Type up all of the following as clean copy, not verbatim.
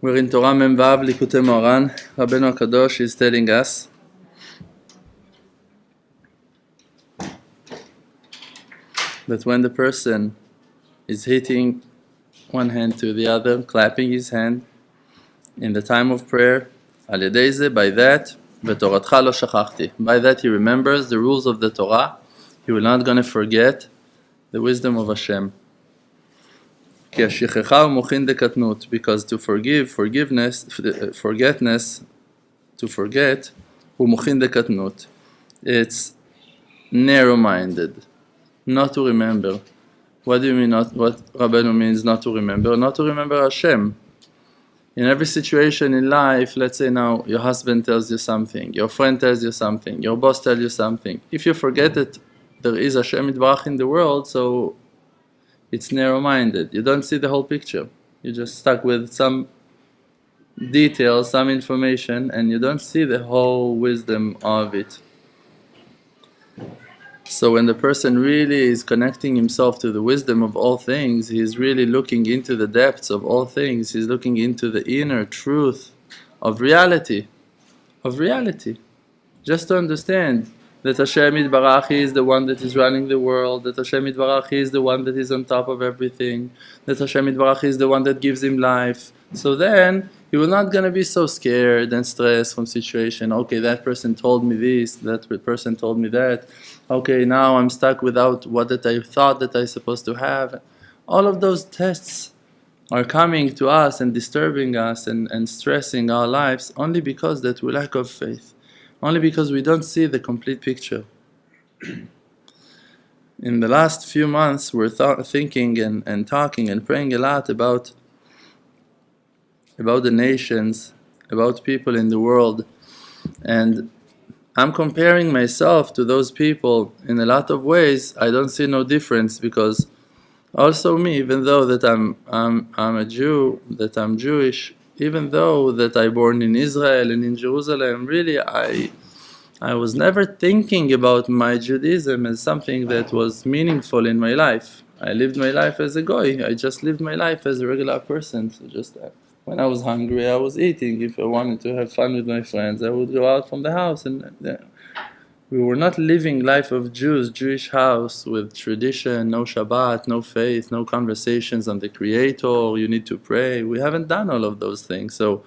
We're in Torah Mem Vav Likutei Moharan. Rabbeinu HaKadosh is telling us that when the person is hitting one hand to the other, clapping his hand in the time of prayer, על ידי זה, by that, ותורתך לא שכחתי. By that he remembers the rules of the Torah. He will not going to forget the wisdom of Hashem. כי השכחה הוא מוחין דקטנות, because to forget, הוא מוחין דקטנות. It's narrow-minded, not to remember. What do you mean, what Rabbeinu means not to remember? Not to remember Hashem. In every situation in life, let's say now your husband tells you something, your friend tells you something, your boss tells you something. If you forget that there is Hashem Yitbarach in the world, so it's narrow-minded. You don't see the whole picture. You're just stuck with some details, some information, and you don't see the whole wisdom of it. So when the person really is connecting himself to the wisdom of all things, he's really looking into the depths of all things. He's looking into the inner truth of reality. Just to understand that Hashem Yitbarach is the one that is running the world, that Hashem Yitbarach is the one that is on top of everything, that Hashem Yitbarach is the one that gives him life. So then, he will not going to be so scared and stressed from situation. Okay, that person told me this, that person told me that. Okay, now I'm stuck without what that I thought that I'm supposed to have. All of those tests are coming to us and disturbing us and stressing our lives only because that we lack of faith. Only because we don't see the complete picture. In the last few months we're thinking and talking and praying a lot about the nations, about people in the world, and I'm comparing myself to those people in a lot of ways. I don't see no difference, because also me, even though that I'm a Jew, that I'm Jewish, even though that I born in Israel and in Jerusalem, really I was never thinking about my Judaism as something that was meaningful in my life. I lived my life as a goy. I just lived my life as a regular person. So just when I was hungry, I was eating. If I wanted to have fun with my friends, I would go out from the house. And we were not living life of Jews, Jewish house with tradition, no Shabbat, no faith, no conversations on the Creator. You need to pray. We haven't done all of those things. So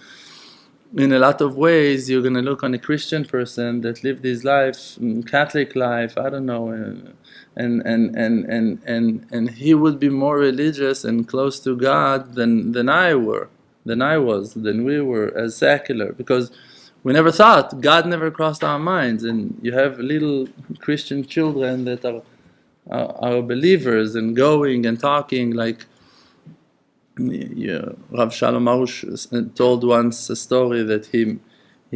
in a lot of ways, you're going to look on a Christian person that lived his life, Catholic life, I don't know, and he would be more religious and close to God than we were as secular, because we never thought, God never crossed our minds. And you have little Christian children that are believers and going and talking like, Rav Shalom Arush told once a story that he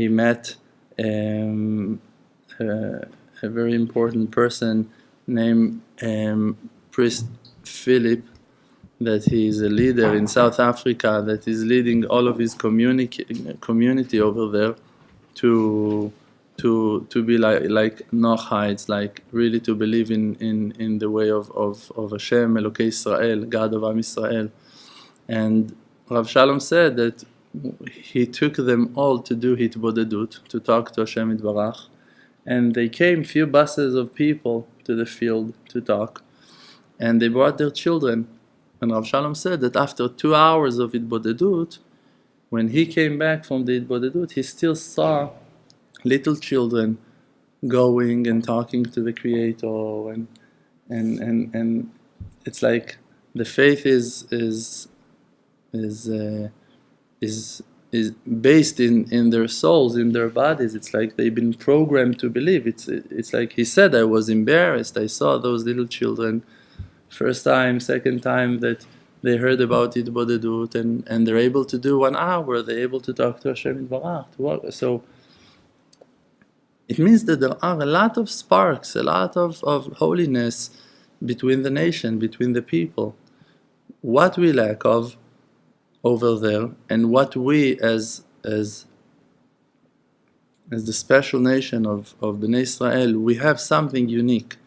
met a very important person named Priest Philip, that he is a leader in South Africa, that is leading all of his community over there to be like Noachites, like really to believe in the way of Hashem, Elokei Israel, God of Am Israel. And Rav Shalom said that he took them all to do hitbodedut, to talk to Hashem Yitbarach, and they came few buses of people to the field to talk, and they brought their children. And Rav Shalom said that after 2 hours of hitbodedut, when he came back from the hitbodedut, he still saw little children going and talking to the Creator, and it's like the faith is based in their souls, in their bodies. It's like they've been programmed to believe. It's like he said, I was embarrassed. I saw those little children, first time, second time that they heard about hitbodedut, and they're able to do 1 hour. They're able to talk to Hashem Yitbarach. So it means that there are a lot of sparks, a lot of holiness between the nation, between the people. What we lack of over there, and what we as the special nation of Bnei Israel, we have something unique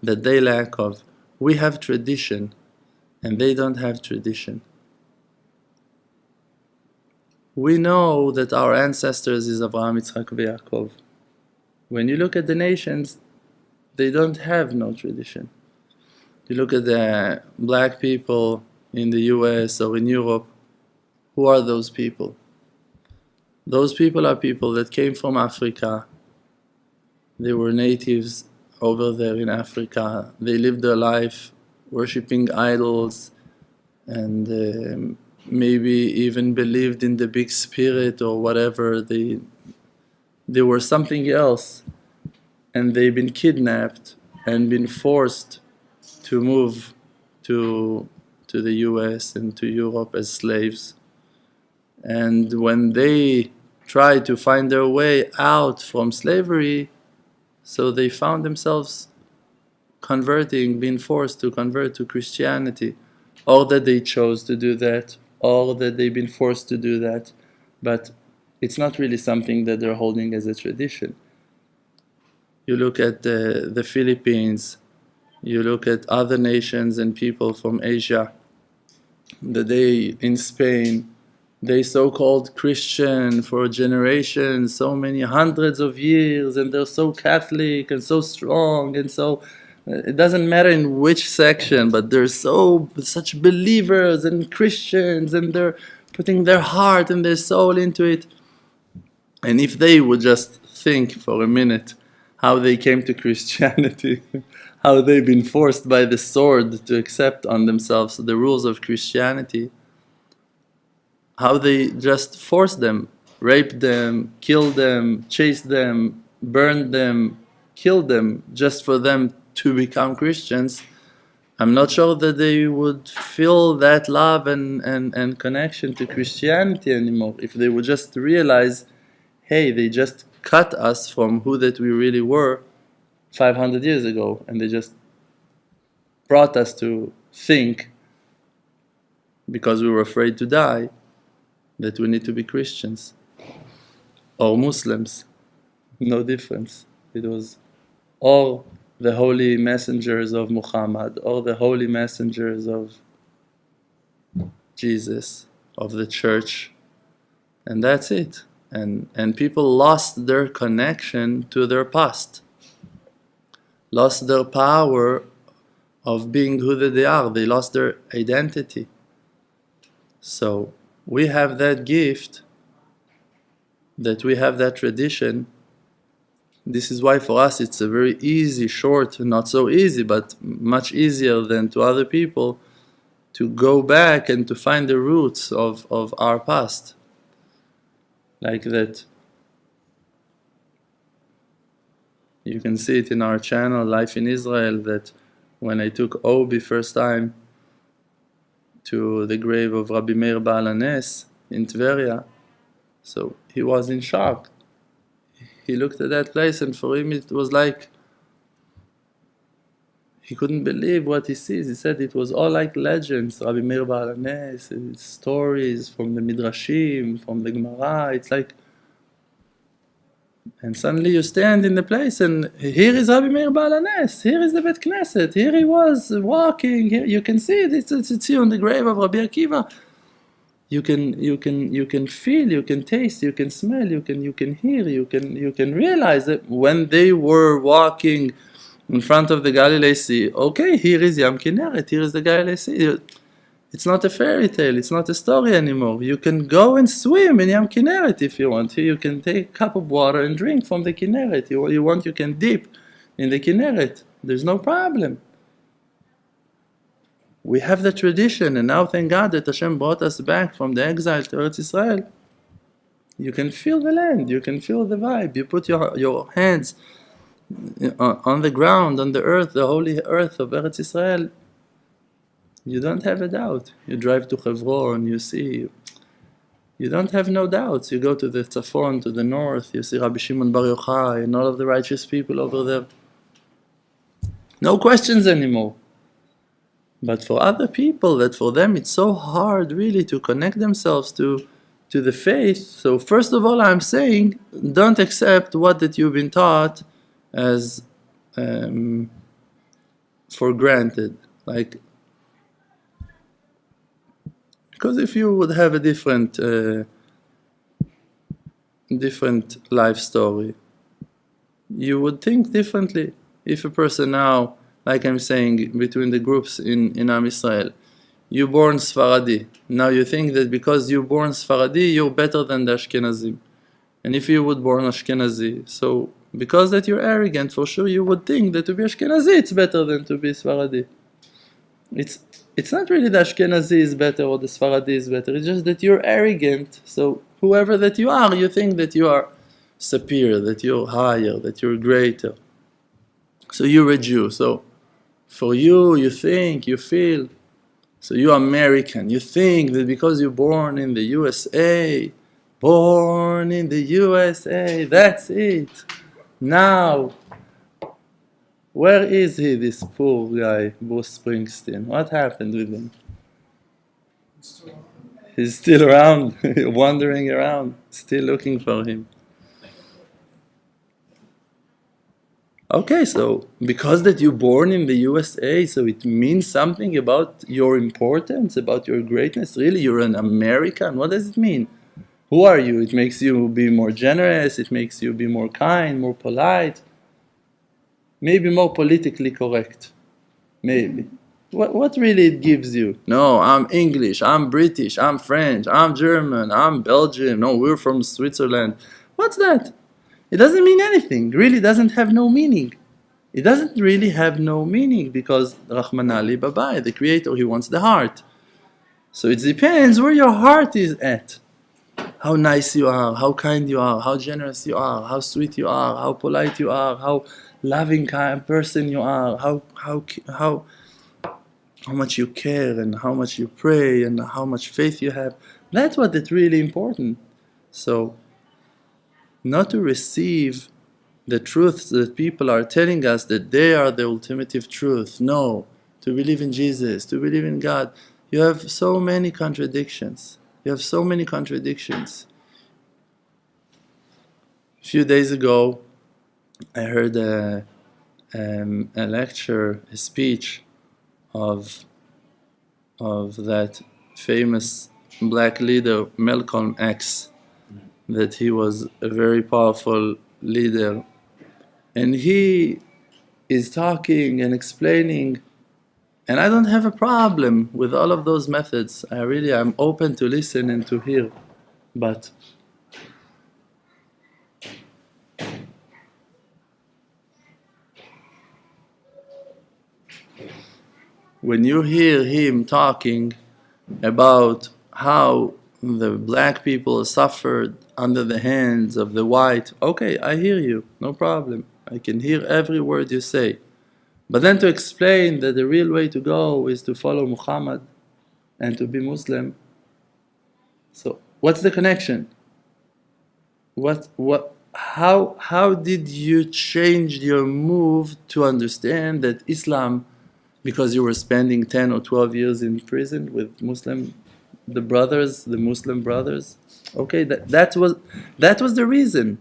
that they lack of. We have tradition. and they don't have tradition. We know that our ancestors is Abraham, Yitzchak, Yaakov. When you look at the nations, they don't have no tradition. You look at the black people in the US or in Europe, who are those people? Those people are people that came from Africa. They were natives over there in Africa. They lived their life worshipping idols and maybe even believed in the big spirit or whatever. They were something else, and they've been kidnapped and been forced to move to the US and to Europe as slaves. And when they tried to find their way out from slavery, so they found themselves converting, being forced to convert to Christianity, or that they chose to do that, or that they've been forced to do that. But it's not really something that they're holding as a tradition. You look at the Philippines, you look at other nations and people from Asia, in Spain, they so-called Christian for generations, so many hundreds of years, and they're so Catholic and so strong, and so it doesn't matter in which section, but they're such believers and Christians, and they're putting their heart and their soul into it. And if they would just think for a minute how they came to Christianity, how they've been forced by the sword to accept on themselves the rules of Christianity, how they just forced them, raped them, killed them, chased them, burned them, killed them, just for them to become Christians, I'm not sure that they would feel that love and connection to Christianity anymore if they would just realize, hey, they just cut us from who that we really were 500 years ago, and they just brought us to think, because we were afraid to die, that we need to be Christians or Muslims. No difference. It was all the holy messengers of Muhammad, all the holy messengers of Jesus, of the church, and that's it. And people lost their connection to their past, lost their power of being who they are. They lost their identity. So we have that gift, that we have that tradition. This is why for us it's a very easy, short, not so easy, but much easier than to other people, to go back and to find the roots of our past. Like that. You can see it in our channel, Life in Israel, that when I took Obi first time to the grave of Rabbi Meir Baal HaNes in Tveria, so he was in shock. He looked at that place, and for him it was like he couldn't believe what he sees. He said it was all like legends, Rabbi Meir Baal HaNes, stories from the Midrashim, from the Gemara. It's like, and suddenly you stand in the place, and here is Rabbi Meir Baal HaNes, here is the Bet Knesset, here he was walking, here you can see it, it's here on the grave of Rabbi Akiva. You can feel, you can taste, you can smell, you can hear, you can realize that when they were walking in front of the Galilee Sea, okay, here is Yam Kinneret, here is the Galilee Sea. It's not a fairy tale, it's not a story anymore. You can go and swim in Yam Kinneret if you want. You can take a cup of water and drink from the Kinneret. You want, you can dip in the Kinneret. There's no problem. We have the tradition, and now thank God that Hashem brought us back from the exile to Eretz Israel. You can feel the land, you can feel the vibe. You put your hands on the ground, on the earth, the holy earth of Eretz Israel. You don't have a doubt. You drive to Hebron, you see, you don't have no doubts. You go to the Tzafon, to the north, you see Rabbi Shimon Bar Yochai and all of the righteous people over there. No questions anymore. But for other people, that for them it's so hard really to connect themselves to the faith. So first of all, I'm saying, don't accept what that you've been taught as for granted. Like, Because if you would have a different life story, you would think differently. If a person now, like I'm saying, between the groups in Am Israel, you born Sfaradi. Now you think that because you born Sfaradi, you're better than the Ashkenazim. And if you would born Ashkenazi, so because that you're arrogant, for sure you would think that to be Ashkenazi it's better than to be Sfaradi. It's not really the Ashkenazi is better or the Sfaradi is better, it's just that you're arrogant. So whoever that you are, you think that you are superior, that you're higher, that you're greater. So you're a Jew. So for you, you think, you feel. So you're American. You think that because you're born in the USA, born in the USA, that's it. Now, where is he, this poor guy, Bruce Springsteen? What happened with him? He's still around, wandering around, still looking for him. Okay, so because that you're born in the USA, so it means something about your importance, about your greatness. Really, you're an American. What does it mean? Who are you? It makes you be more generous. It makes you be more kind, more polite. Maybe more politically correct. Maybe. What really it gives you? No, I'm English, I'm British, I'm French, I'm German, I'm Belgium. No, we're from Switzerland. What's that? It doesn't mean anything. It really doesn't have no meaning. It doesn't really have no meaning because Rahman Ali Babai, the creator, he wants the heart. So it depends where your heart is at. How nice you are, how kind you are, how generous you are, how sweet you are, how polite you are, how loving kind person you are, how much you care and how much you pray and how much faith you have. That's what is really important. So not to receive the truths that people are telling us that they are the ultimate truth. No, to believe in Jesus, to believe in God. You have so many contradictions. You have so many contradictions. A few days ago, I heard a lecture, a speech of that famous black leader, Malcolm X, that he was a very powerful leader. And he is talking and explaining, and I don't have a problem with all of those methods. I'm open to listen and to hear. But when you hear him talking about how the black people suffered under the hands of the white, okay, I hear you, no problem. I can hear every word you say. But then to explain that the real way to go is to follow Muhammad and to be Muslim. So what's the connection? How did you change your move to understand that Islam, because you were spending 10 or 12 years in prison with the Muslim brothers? Okay, that was the reason.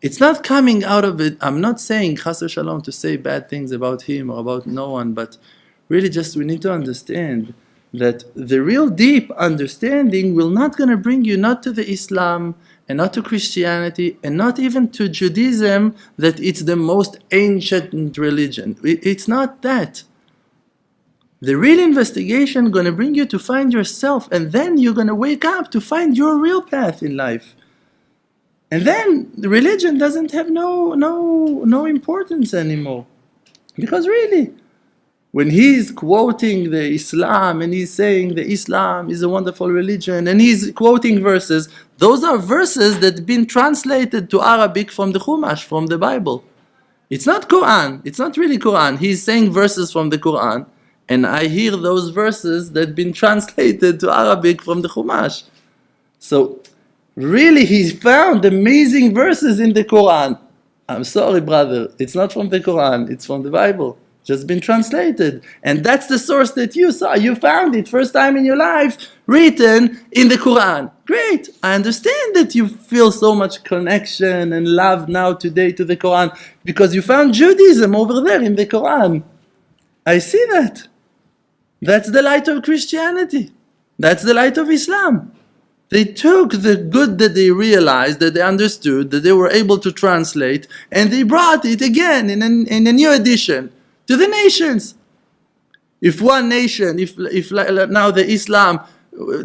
It's not coming out of it. I'm not saying Chas v'Shalom to say bad things about him or about no one, but really just we need to understand that the real deep understanding will not going to bring you not to the Islam and not to Christianity and not even to Judaism, that it's the most ancient religion. It's not that. The real investigation is going to bring you to find yourself, and then you're going to wake up to find your real path in life. And then the religion doesn't have no importance anymore. Because really, when he's quoting the Islam and he's saying the Islam is a wonderful religion and he's quoting verses, those are verses that have been translated to Arabic from the Chumash, from the Bible. It's not Quran. It's not really Quran. He's saying verses from the Quran, and I hear those verses that have been translated to Arabic from the Chumash. So really, he found amazing verses in the Quran. I'm sorry, brother, it's not from the Quran, it's from the Bible. Just been translated. And that's the source that you saw. You found it first time in your life, written in the Quran. Great. I understand that you feel so much connection and love now today to the Quran because you found Judaism over there in the Quran. I see that. That's the light of Christianity. That's the light of Islam. They took the good that they realized, that they understood, that they were able to translate, and they brought it again in a new edition to the nations. If one nation, if now the Islam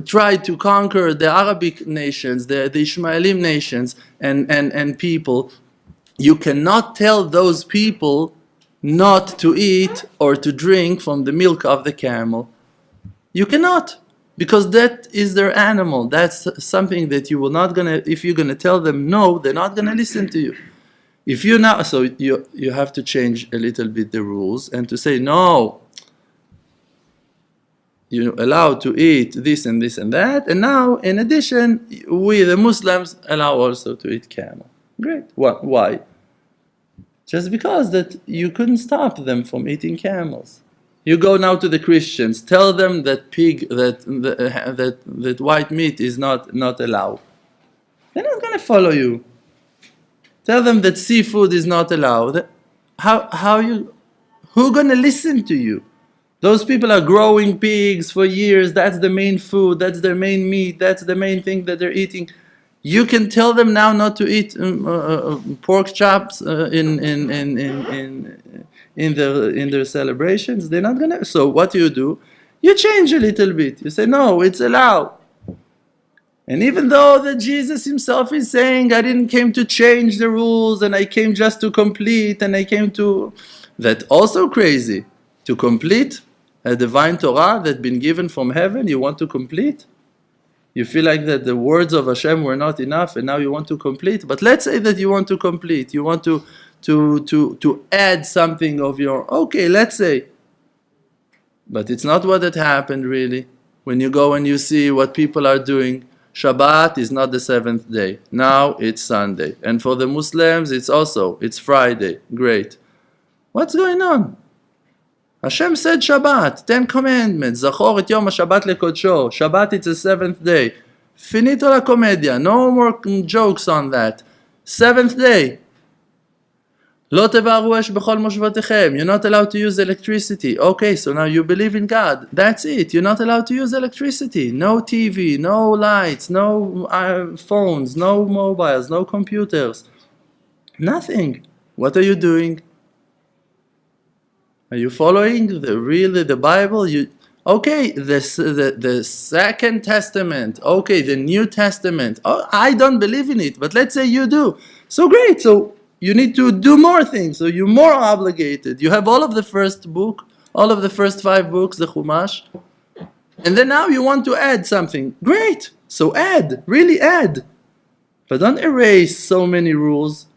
tried to conquer the Arabic nations, the Ishmaelim nations and people, you cannot tell those people not to eat or to drink from the milk of the camel. You cannot, because that is their animal. That's something that you will not gonna, if you're gonna tell them no, they're not gonna listen to you. If you now, so you have to change a little bit the rules and to say no, you're allowed to eat this and this and that, and now in addition we the Muslims allow also to eat camel. Great. Why? Just because that you couldn't stop them from eating camels. You go now to the Christians, tell them that that white meat is not allowed. They're not going to follow you. Tell them that seafood is not allowed. Who's going to listen to you? Those people are growing pigs for years. That's the main food. That's their main meat. That's the main thing that they're eating. You can tell them now not to eat pork chops in their celebrations. They're not gonna. So what do? You change a little bit. You say no, it's allowed. And even though that Jesus himself is saying, I didn't came to change the rules, and I came just to complete, and I came to, that also crazy. To complete a divine Torah that's been given from heaven, you want to complete? You feel like that the words of Hashem were not enough and now you want to complete. But let's say that you want to complete. You want to add something of your, okay, let's say. But it's not what had happened really. When you go and you see what people are doing, Shabbat is not the seventh day. Now it's Sunday. And for the Muslims it's Friday. Great. What's going on? Hashem said Shabbat, 10 commandments, Zachor et Yom HaShabbat lekodsho. Shabbat it's the seventh day. Finito la comedia, no more jokes on that. Seventh day. Lo tevaru esh bechol moshvatechem. You're not allowed to use electricity. Okay, so now you believe in God. That's it. You're not allowed to use electricity. No TV, no lights, no phones, no mobiles, no computers. Nothing. What are you doing? Are you following the Bible? Okay, the Second Testament. Okay, the New Testament. Oh, I don't believe in it, but let's say you do. So great. So you need to do more things. So you're more obligated. You have all of the first book, all of the first 5 books, the Chumash, and then now you want to add something. Great. So add, really add, but don't erase so many rules.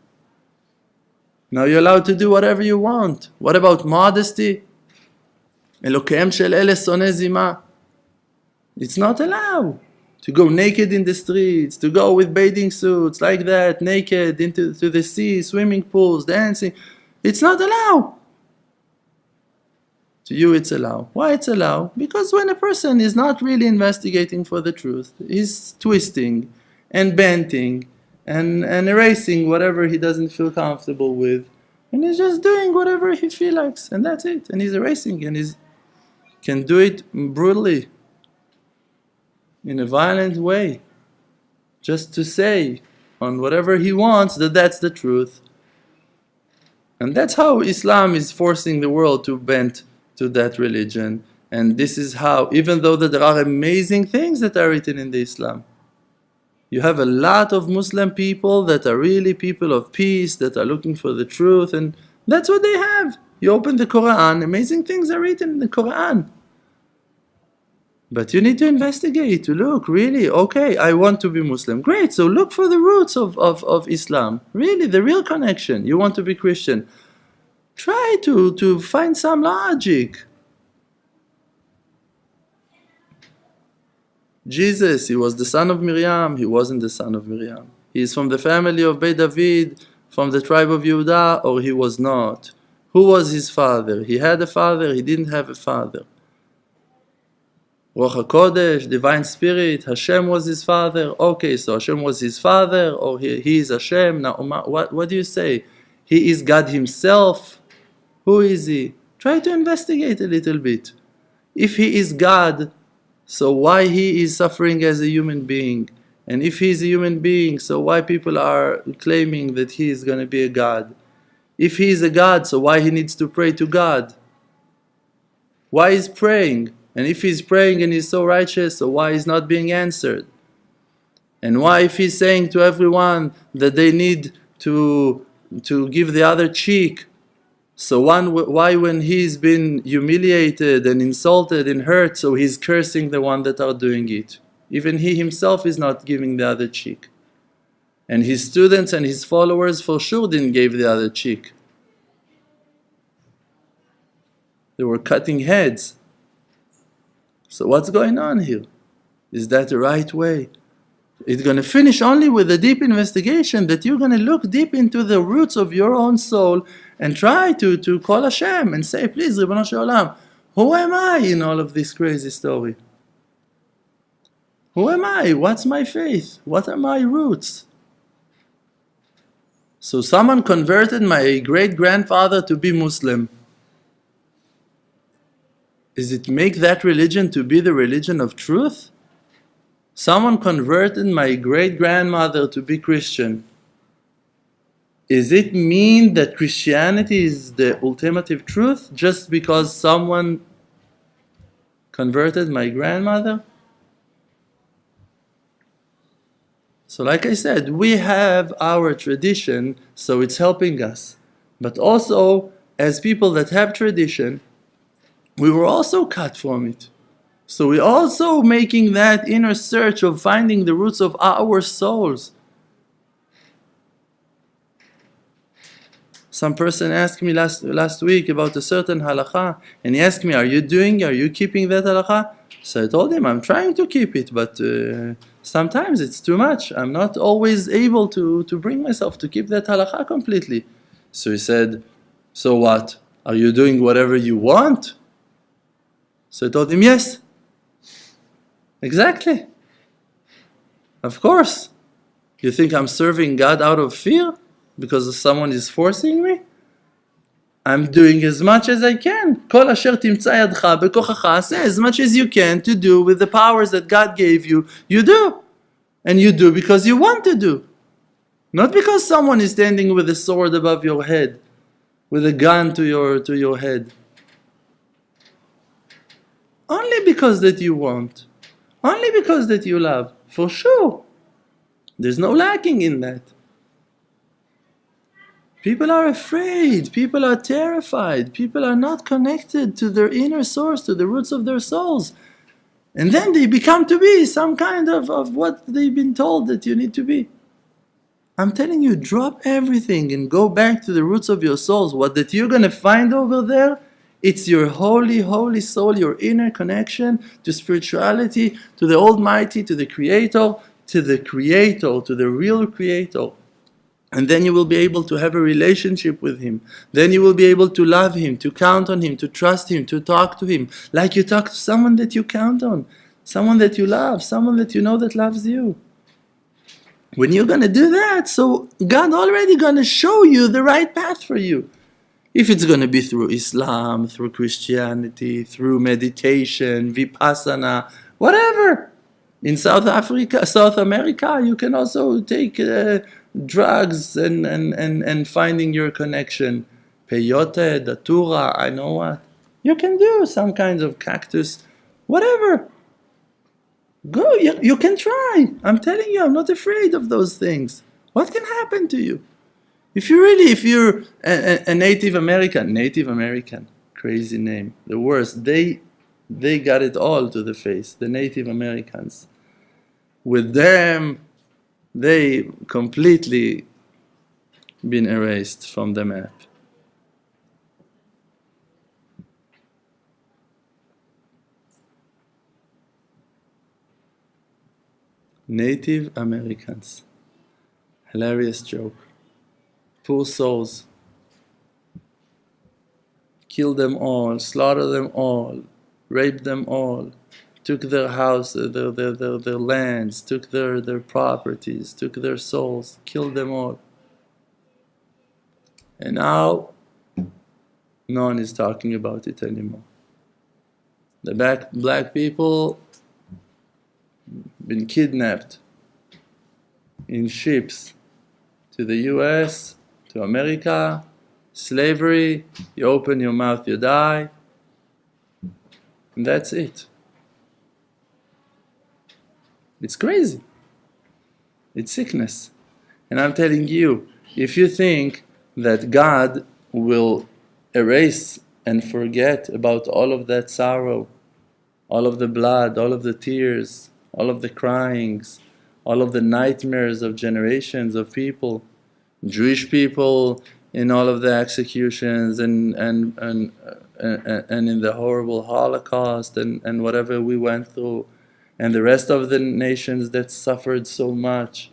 Now you're allowed to do whatever you want. What about modesty? Elokeim shel ele soneh zima. It's not allowed to go naked in the streets, to go with bathing suits like that, naked into the sea, swimming pools, dancing. It's not allowed. To you it's allowed. Why it's allowed? Because when a person is not really investigating for the truth, he's twisting and bending and erasing whatever he doesn't feel comfortable with, and he's just doing whatever he feels like, and that's it. And he's erasing, and he can do it brutally, in a violent way, just to say on whatever he wants that that's the truth. And that's how Islam is forcing the world to bend to that religion. And this is how, even though that there are amazing things that are written in the Islam, you have a lot of Muslim people that are really people of peace, that are looking for the truth, and that's what they have. You open the Quran, amazing things are written in the Quran. But you need to investigate, to look, really, okay, I want to be Muslim. Great, so look for the roots of Islam. Really, the real connection. You want to be Christian. Try to find some logic. Jesus, he was the son of Miriam. He wasn't the son of Miriam. He is from the family of Beit David, from the tribe of Yehuda, or he was not. Who was his father? He had a father, he didn't have a father. Ruach HaKodesh, Divine Spirit, Hashem was his father. Okay, so Hashem was his father, or he is Hashem. Now, what do you say? He is God himself. Who is he? Try to investigate a little bit. If he is God, so why he is suffering as a human being? And if he is a human being, so why people are claiming that he is going to be a God? If he is a God, so why he needs to pray to God? Why he's praying? And if he's praying and he's so righteous, so why he's not being answered? And why, if he's saying to everyone that they need to give the other cheek, so why when he's been humiliated and insulted and hurt, so he's cursing the one that are doing it? Even he himself is not giving the other cheek. And his students and his followers for sure didn't give the other cheek. They were cutting heads. So what's going on here? Is that the right way? It's going to finish only with a deep investigation, that you're going to look deep into the roots of your own soul and try to call Hashem and say, please, Ribono Shel Olam, who am I in all of this crazy story? Who am I? What's my faith? What are my roots? So someone converted my great-grandfather to be Muslim. Does it make that religion to be the religion of truth? Someone converted my great-grandmother to be Christian. Does it mean that Christianity is the ultimate truth just because someone converted my grandmother? So like I said, we have our tradition, so it's helping us. But also, as people that have tradition, we were also cut from it. So we're also making that inner search of finding the roots of our souls. Some person asked me last week about a certain halakha, and he asked me, are you keeping that halakha? So I told him, I'm trying to keep it, but sometimes it's too much. I'm not always able to bring myself to keep that halakha completely. So he said, so what? Are you doing whatever you want? So I told him, yes. Exactly. Of course. You think I'm serving God out of fear? Because someone is forcing me? I'm doing as much as I can. Kol asher timtza yadcha bekochacha aseh. As much as you can to do with the powers that God gave you, you do. And you do because you want to do. Not because someone is standing with a sword above your head, with a gun to your head. Only because that you want. Only because that you love. For sure. There's no lacking in that. People are afraid. People are terrified. People are not connected to their inner source, to the roots of their souls. And then they become to be some kind of what they've been told that you need to be. I'm telling you, drop everything and go back to the roots of your souls. What that you're going to find over there, it's your holy, holy soul, your inner connection to spirituality, to the Almighty, to the Creator, to the real Creator. And then you will be able to have a relationship with Him. Then you will be able to love Him, to count on Him, to trust Him, to talk to Him. Like you talk to someone that you count on, someone that you love, someone that you know that loves you. When you're going to do that, so God already going to show you the right path for you. If it's going to be through Islam, through Christianity, through meditation, Vipassana, whatever. In South America, you can also take drugs and finding your connection. Peyote, datura, I know what. You can do some kinds of cactus, whatever. Go, you can try. I'm telling you, I'm not afraid of those things. What can happen to you? If you're a Native American, crazy name, the worst, they got it all to the face, the Native Americans. With them, they completely been erased from the map. Native Americans. Hilarious joke. Poor souls. Kill them all, slaughter them all, rape them all, took their houses, their lands, took their properties, took their souls, killed them all. And now, no one is talking about it anymore. The black people, been kidnapped in ships to the US, to America, slavery, you open your mouth, you die, and that's it. It's crazy. It's sickness. And I'm telling you, if you think that God will erase and forget about all of that sorrow, all of the blood, all of the tears, all of the cryings, all of the nightmares of generations of people, Jewish people in all of the executions and in the horrible Holocaust and whatever we went through, and the rest of the nations that suffered so much.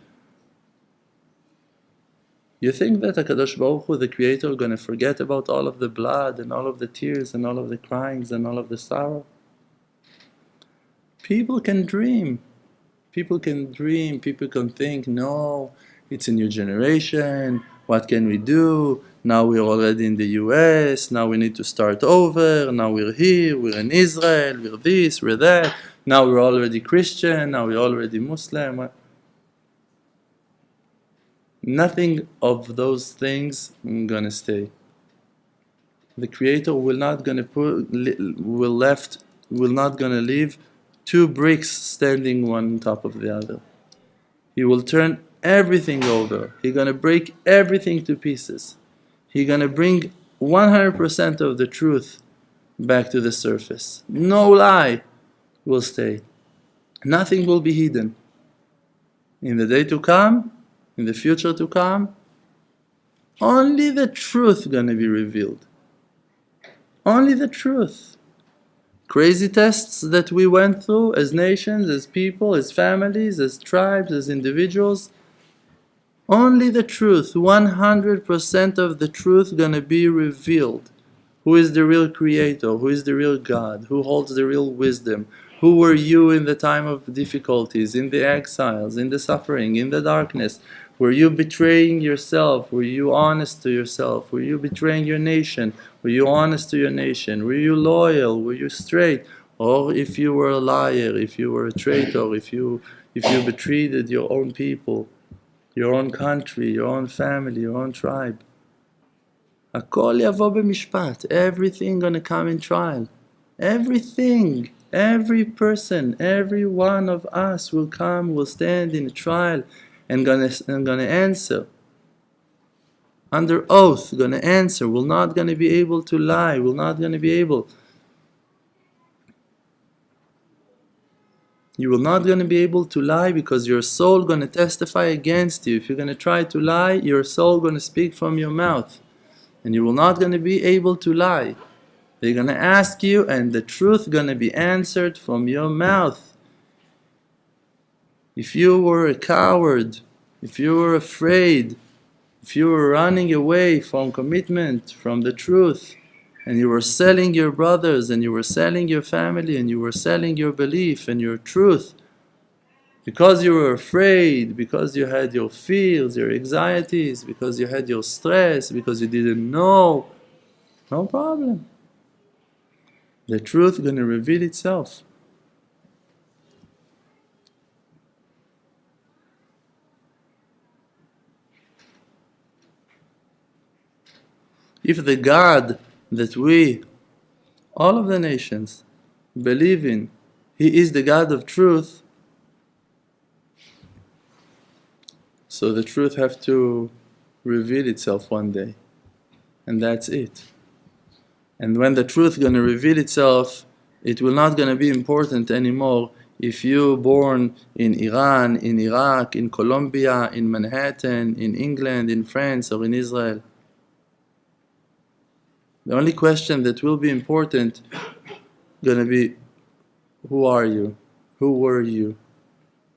You think that HaKadosh Baruch Hu, the Creator, is going to forget about all of the blood and all of the tears and all of the cryings and all of the sorrow? People can dream. People can dream. People can think, no, it's a new generation. What can we do? Now we're already in the US. Now we need to start over. Now we're here. We're in Israel. We're this. We're that. Now we're already Christian. Now we're already Muslim. Nothing of those things is gonna stay. The Creator will not gonna leave two bricks standing one on top of the other. He will turn everything over. He's gonna break everything to pieces. He's gonna bring 100% of the truth back to the surface. No lie will stay. Nothing will be hidden. In the day to come, in the future to come, only the truth gonna be revealed. Only the truth. Crazy tests that we went through as nations, as people, as families, as tribes, as individuals, only the truth, 100% of the truth gonna be revealed. Who is the real Creator? Who is the real God? Who holds the real wisdom? Who were you in the time of difficulties, in the exiles, in the suffering, in the darkness? Were you betraying yourself? Were you honest to yourself? Were you betraying your nation? Were you honest to your nation? Were you loyal? Were you straight? Or if you were a liar, if you were a traitor, if you betrayed your own people, your own country, your own family, your own tribe. Hakol yavo b'mishpat. Everything gonna come in trial. Everything. Every person, every one of us will stand in a trial and gonna answer. Under oath, gonna answer. We're not gonna be able to lie. We're not gonna be able. You will not gonna be able to lie because your soul gonna testify against you. If you're gonna try to lie, your soul gonna speak from your mouth. And you will not gonna be able to lie. They're gonna ask you and the truth gonna be answered from your mouth. If you were a coward, if you were afraid, if you were running away from commitment, from the truth, and you were selling your brothers, and you were selling your family, and you were selling your belief and your truth, because you were afraid, because you had your fears, your anxieties, because you had your stress, because you didn't know, no problem. The truth is going to reveal itself. If the God that we, all of the nations, believe in, He is the God of truth, so the truth have to reveal itself one day. And that's it. And when the truth is going to reveal itself, it will not going to be important anymore if you're born in Iran, in Iraq, in Colombia, in Manhattan, in England, in France, or in Israel. The only question that will be important going to be, who are you? Who were you?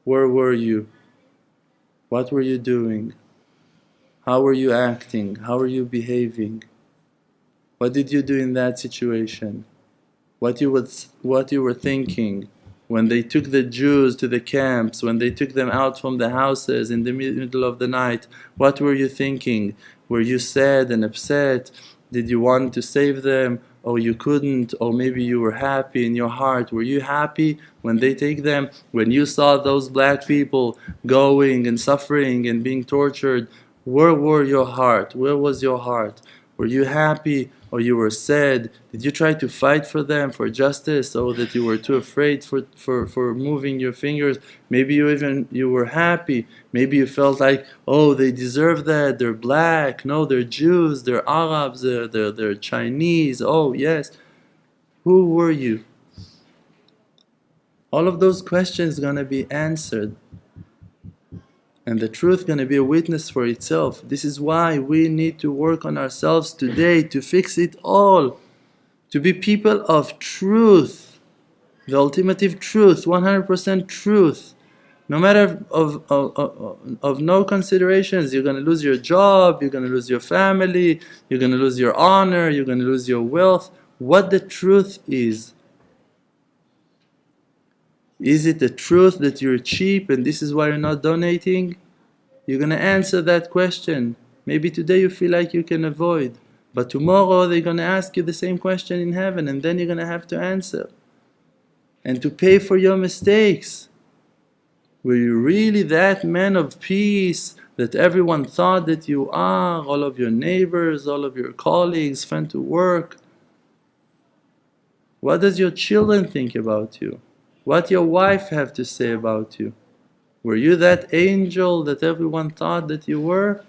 Where were you? What were you doing? How were you acting? How were you behaving? What did you do in that situation? What you were thinking when they took the Jews to the camps, when they took them out from the houses in the middle of the night? What were you thinking? Were you sad and upset? Did you want to save them? or you couldn't, or maybe you were happy in your heart. Were you happy when they take them? When you saw those black people going and suffering and being tortured, where were your heart? Where was your heart? Were you happy or you were sad? Did you try to fight for them, for justice, or that you were too afraid for moving your fingers? Maybe you were happy. Maybe you felt like, oh, they deserve that, they're black, no, they're Jews, they're Arabs, they're Chinese, oh yes. Who were you? All of those questions gonna be answered. And the truth gonna be a witness for itself. This is why we need to work on ourselves today to fix it all. To be people of truth. The ultimate truth, 100% truth. No matter of no considerations. You're gonna lose your job, you're gonna lose your family, you're gonna lose your honor, you're gonna lose your wealth. What the truth is. Is it the truth that you're cheap and this is why you're not donating? You're going to answer that question. Maybe today you feel like you can avoid, but tomorrow they're going to ask you the same question in heaven, and then you're going to have to answer and to pay for your mistakes. Were you really that man of peace that everyone thought that you are? All of your neighbors, all of your colleagues, friends to work. What does your children think about you? What your wife have to say about you? Were you that angel that everyone thought that you were?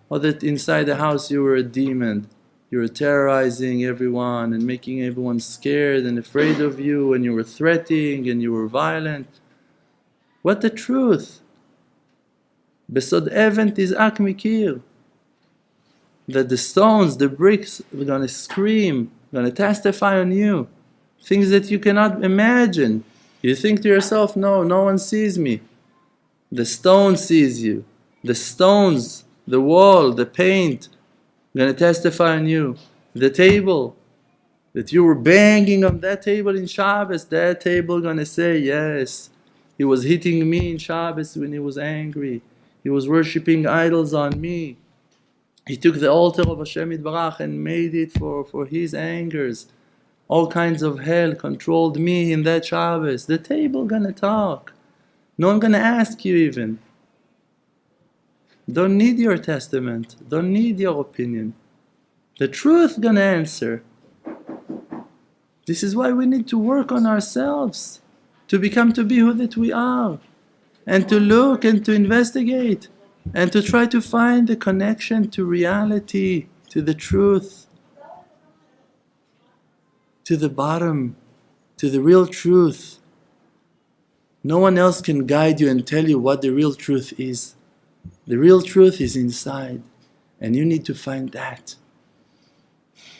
Or that inside the house you were a demon? You were terrorizing everyone and making everyone scared and afraid of you, and you were threatening and you were violent. What the truth? Besod even tizak mikir. That the stones, the bricks are gonna scream, gonna testify on you. Things that you cannot imagine. You think to yourself, no one sees me. The stone sees you. The stones, the wall, the paint, gonna testify on you. The table, that you were banging on that table in Shabbos, that table gonna say, yes, he was hitting me in Shabbos when he was angry. He was worshipping idols on me. He took the altar of Hashem Yitbarach and made it for his angers. All kinds of hell controlled me in that Shabbos. The table gonna talk. No one gonna ask you even. Don't need your testament. Don't need your opinion. The truth gonna answer. This is why we need to work on ourselves. To be who that we are. And to look and to investigate. And to try to find the connection to reality. To the truth. To the bottom, to the real truth. No one else can guide you and tell you what the real truth is. The real truth is inside, and you need to find that.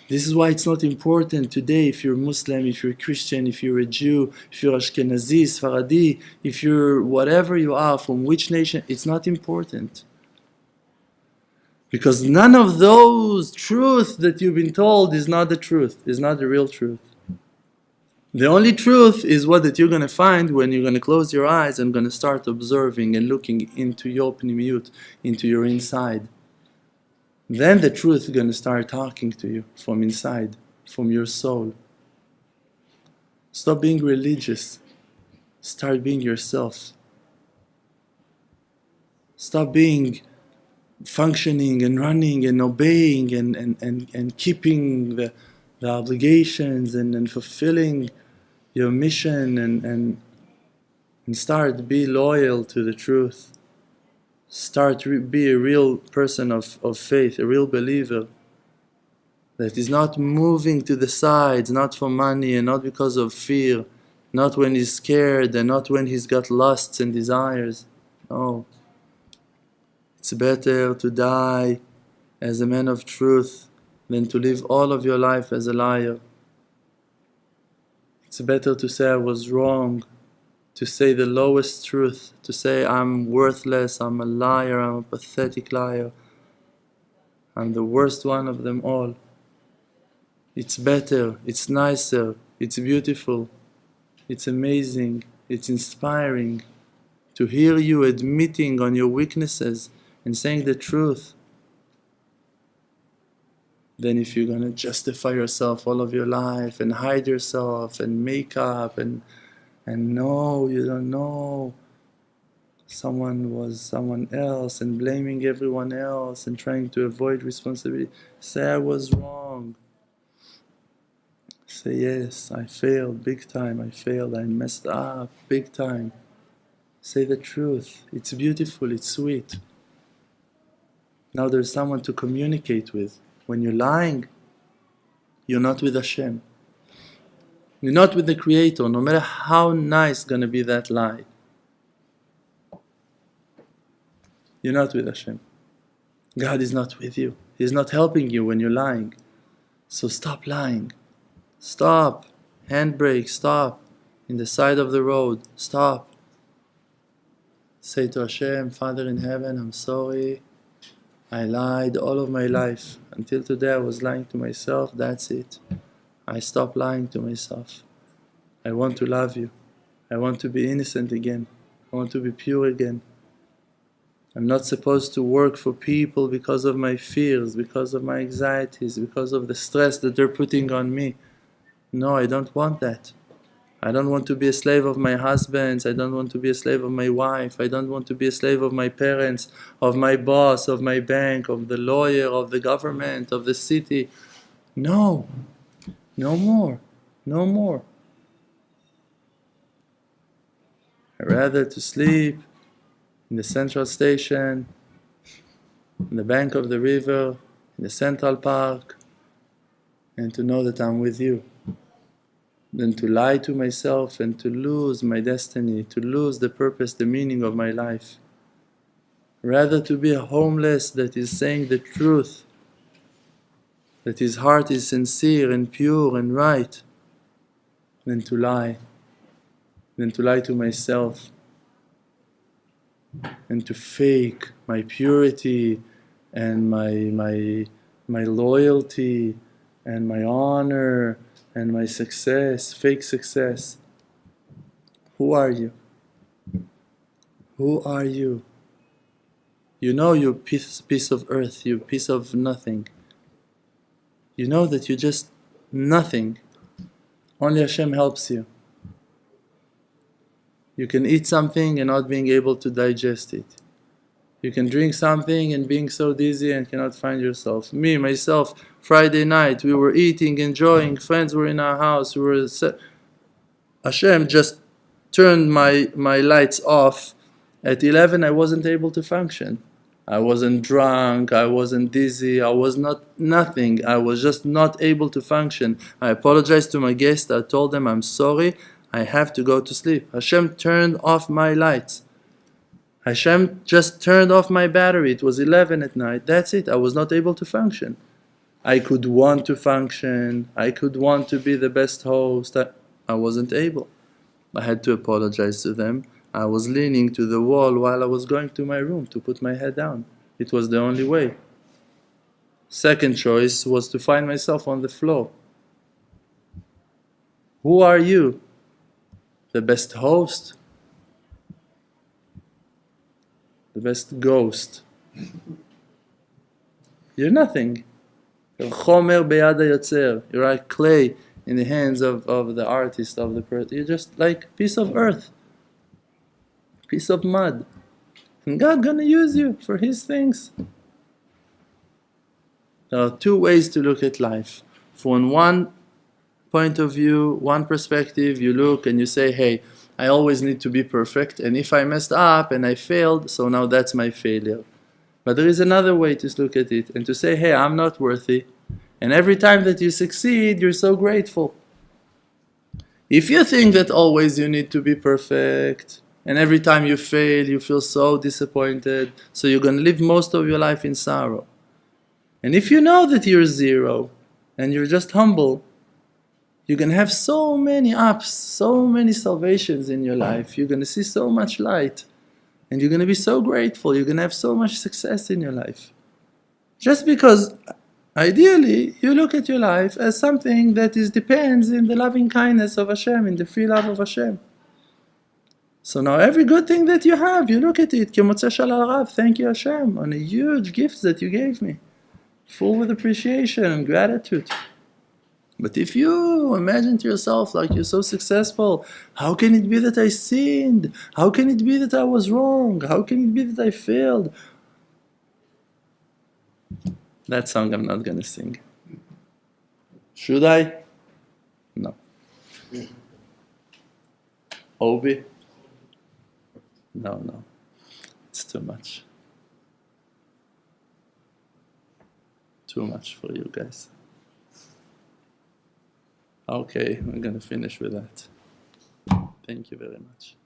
This is why it's not important today if you're Muslim, if you're Christian, if you're a Jew, if you're Ashkenazi, Sfaradi, if you're whatever you are, from which nation, it's not important. Because none of those truths that you've been told is not the truth, is not the real truth. The only truth is what that you're going to find when you're going to close your eyes and going to start observing and looking into your pnimiyut, into your inside. Then the truth is going to start talking to you from inside, from your soul. Stop being religious. Start being yourself. Stop being functioning and running and obeying and keeping the obligations and fulfilling your mission and start be loyal to the truth. Start be a real person of faith, a real believer that is not moving to the sides, not for money and not because of fear, not when he's scared and not when he's got lusts and desires. No. It's better to die as a man of truth than to live all of your life as a liar. It's better to say I was wrong, to say the lowest truth, to say I'm worthless, I'm a liar, I'm a pathetic liar, I'm the worst one of them all. It's better, it's nicer, it's beautiful, it's amazing, it's inspiring to hear you admitting on your weaknesses and saying the truth. Then if you're going to justify yourself all of your life and hide yourself and make up and no, you don't know, someone was someone else, and blaming everyone else and trying to avoid responsibility, say I was wrong. Say yes, I failed big time, I failed, I messed up big time. Say the truth, it's beautiful, it's sweet. Now there's someone to communicate with. When you're lying, you're not with Hashem. You're not with the Creator, no matter how nice gonna be that lie. You're not with Hashem. God is not with you. He's not helping you when you're lying. So stop lying. Stop. Handbrake, stop. In the side of the road, stop. Say to Hashem, Father in heaven, I'm sorry. I lied all of my life. Until today I was lying to myself, that's it. I stopped lying to myself. I want to love you. I want to be innocent again. I want to be pure again. I'm not supposed to work for people because of my fears, because of my anxieties, because of the stress that they're putting on me. No, I don't want that. I don't want to be a slave of my husbands. I don't want to be a slave of my wife. I don't want to be a slave of my parents, of my boss, of my bank, of the lawyer, of the government, of the city. No, no more, no more. I'd rather to sleep in the central station, in the bank of the river, in the Central Park, and to know that I'm with you, than to lie to myself and to lose my destiny, to lose the purpose, the meaning of my life. Rather to be a homeless that is saying the truth, that his heart is sincere and pure and right, than to lie to myself, and to fake my purity and my loyalty and my honor and my success, fake success. Who are you? Who are you? You know you're a piece of earth, you're a piece of nothing. You know that you're just nothing. Only Hashem helps you. You can eat something and not being able to digest it. You can drink something and being so dizzy and cannot find yourself. Me, myself, Friday night, we were eating, enjoying, friends were in our house, Hashem just turned my lights off. At 11 I wasn't able to function. I wasn't drunk, I wasn't dizzy, I was nothing. I was just not able to function. I apologized to my guests, I told them I'm sorry, I have to go to sleep. Hashem turned off my lights. Hashem just turned off my battery. It was 11 at night. That's it. I was not able to function. I could want to function. I could want to be the best host. I wasn't able. I had to apologize to them. I was leaning to the wall while I was going to my room to put my head down. It was the only way. Second choice was to find myself on the floor. Who are you? The best host? The best ghost? You're nothing. You're chomer beyad hayotzer. You're like clay in the hands of the artist, of the person. You're just like a piece of earth, piece of mud. And God gonna use you for His things. There are two ways to look at life. From one point of view, one perspective, you look and you say, hey, I always need to be perfect, and if I messed up and I failed, so now that's my failure. But there is another way to look at it and to say, hey, I'm not worthy, and every time that you succeed, you're so grateful. If you think that always you need to be perfect, and every time you fail, you feel so disappointed, so you're going to live most of your life in sorrow. And if you know that you're zero, and you're just humble, you're going to have so many ups, so many salvations in your life. You're going to see so much light. And you're going to be so grateful. You're going to have so much success in your life. Just because, ideally, you look at your life as something that depends in the loving kindness of Hashem, in the free love of Hashem. So now every good thing that you have, you look at it, Kemotzeh Shel Harav, thank you Hashem, on a huge gift that you gave me. full with appreciation and gratitude. But if you imagine to yourself like you're so successful, how can it be that I sinned? How can it be that I was wrong? How can it be that I failed? That song I'm not gonna sing. Should I? No. Obi? No. It's too much. Too much for you guys. Okay, I'm gonna finish with that. Thank you very much.